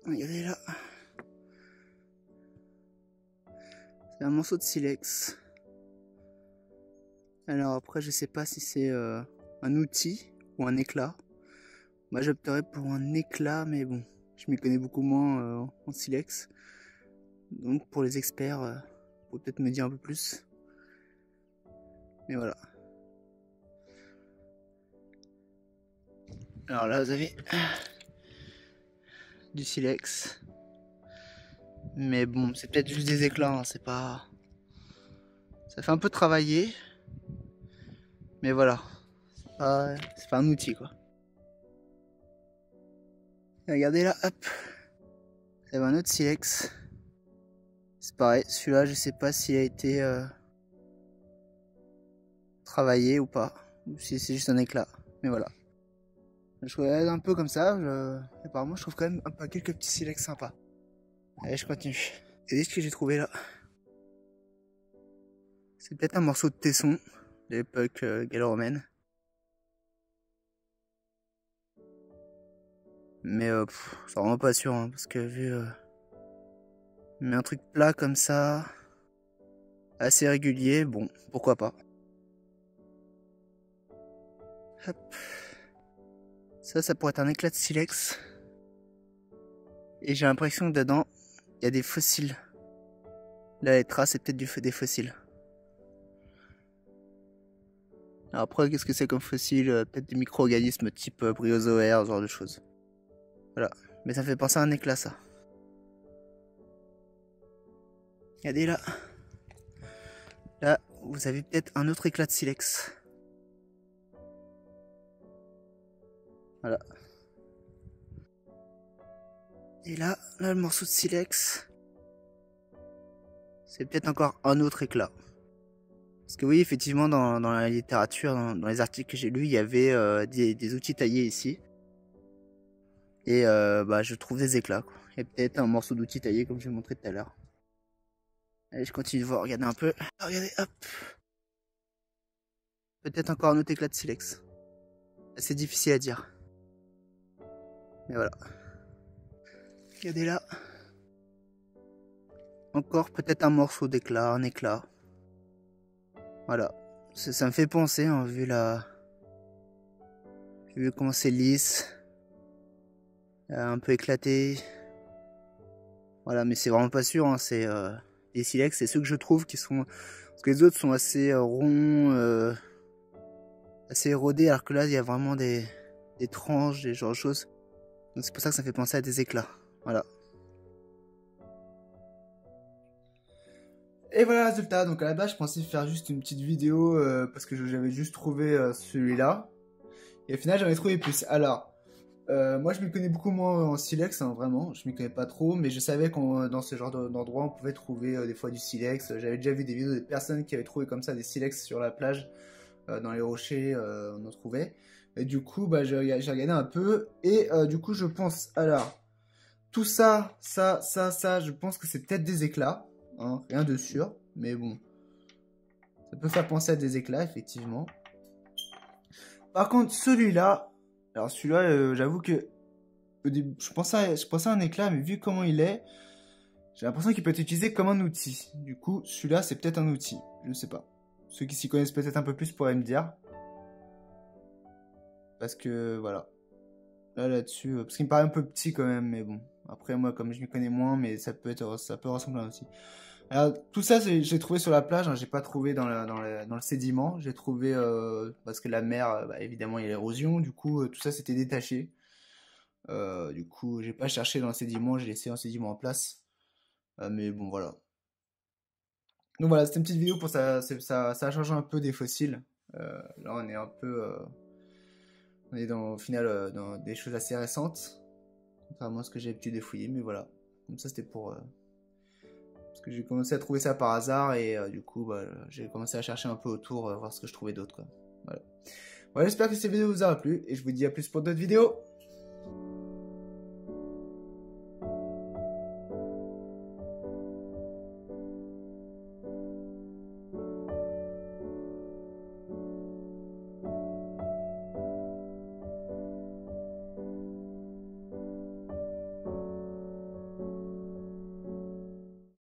Regardez là. C'est un morceau de silex. Alors après, je sais pas si c'est un outil ou un éclat. Moi, j'opterais pour un éclat, mais bon, je m'y connais beaucoup moins en silex. Donc pour les experts, faut peut-être me dire un peu plus. Mais voilà. Alors là, vous avez du silex. Mais bon, c'est peut-être juste des éclats, hein, c'est pas... Ça fait un peu travailler. Mais voilà. C'est pas un outil, quoi. Et regardez là, hop. Il y avait un autre silex. C'est pareil, celui-là, je sais pas s'il a été travaillé ou pas. Ou si c'est juste un éclat. Mais voilà. Je regarde un peu comme ça. Apparemment, je trouve quand même quelques petits silex sympas. Allez, je continue. Et ce que j'ai trouvé là. C'est peut-être un morceau de tesson de l'époque gallo-romaine. Mais c'est vraiment pas sûr, hein, parce que vu mais un truc plat comme ça, assez régulier, bon, pourquoi pas. Hop. Ça pourrait être un éclat de silex. Et j'ai l'impression que dedans, il y a des fossiles. Là, les traces, c'est peut-être des fossiles. Alors après, qu'est-ce que c'est comme fossile? Peut-être des micro-organismes type bryozoaire, ce genre de choses. Voilà. Mais ça me fait penser à un éclat, ça. Regardez là. Là, vous avez peut-être un autre éclat de silex. Voilà. Et là, le morceau de silex, c'est peut-être encore un autre éclat. Parce que oui, effectivement, dans la littérature, dans les articles que j'ai lus, il y avait des outils taillés ici. Et bah, je trouve des éclats, quoi. Il y a peut-être un morceau d'outil taillé, comme je l'ai montré tout à l'heure. Allez, je continue de voir, regardez un peu. Regardez, hop. Peut-être encore un autre éclat de silex. C'est difficile à dire. Mais voilà. Regardez là. Encore peut-être un morceau d'éclat, un éclat. Voilà. Ça me fait penser, hein, vu comment c'est lisse. Un peu éclaté. Voilà, mais c'est vraiment pas sûr, hein, c'est les silex, c'est ceux que je trouve qui sont... Parce que les autres sont assez ronds, assez érodés, alors que là, il y a vraiment des tranches, des genres de choses. Donc c'est pour ça que ça fait penser à des éclats. Voilà. Et voilà le résultat. Donc à la base, je pensais faire juste une petite vidéo parce que j'avais juste trouvé celui-là. Et au final, j'en ai trouvé plus. Alors, moi, je m'y connais beaucoup moins en silex, hein, vraiment. Je m'y connais pas trop, mais je savais qu'on dans ce genre d'endroit, on pouvait trouver des fois du silex. J'avais déjà vu des vidéos de personnes qui avaient trouvé comme ça des silex sur la plage, dans les rochers, on en trouvait. Et du coup, bah, j'ai regardé un peu. Et du coup, je pense, alors, tout ça, je pense que c'est peut-être des éclats. Hein, rien de sûr, mais bon. Ça peut faire penser à des éclats, effectivement. Par contre, celui-là, alors celui-là, j'avoue que je pensais à un éclat, mais vu comment il est, j'ai l'impression qu'il peut être utilisé comme un outil. Du coup, celui-là, c'est peut-être un outil. Je ne sais pas. Ceux qui s'y connaissent peut-être un peu plus pourraient me dire. Parce que, voilà. Là-dessus, parce qu'il me paraît un peu petit quand même, mais bon. Après, moi, comme je m'y connais moins, mais ça peut ressembler à un outil. Alors, tout ça, j'ai trouvé sur la plage, hein, j'ai pas trouvé dans le sédiment. J'ai trouvé, parce que la mer, bah, évidemment, il y a l'érosion. Du coup, tout ça s'était détaché. Du coup, j'ai pas cherché dans le sédiment, j'ai laissé un sédiment en place. Mais bon, voilà. Donc voilà, c'était une petite vidéo pour ça, ça a changé un peu des fossiles. Là, on est un peu, on est au final dans des choses assez récentes, contrairement à ce que j'ai l'habitude de fouiller. Mais voilà, comme ça, c'était pour parce que j'ai commencé à trouver ça par hasard et du coup, bah, j'ai commencé à chercher un peu autour, voir ce que je trouvais d'autre, quoi. Voilà. Voilà, j'espère que cette vidéo vous aura plu et je vous dis à plus pour d'autres vidéos.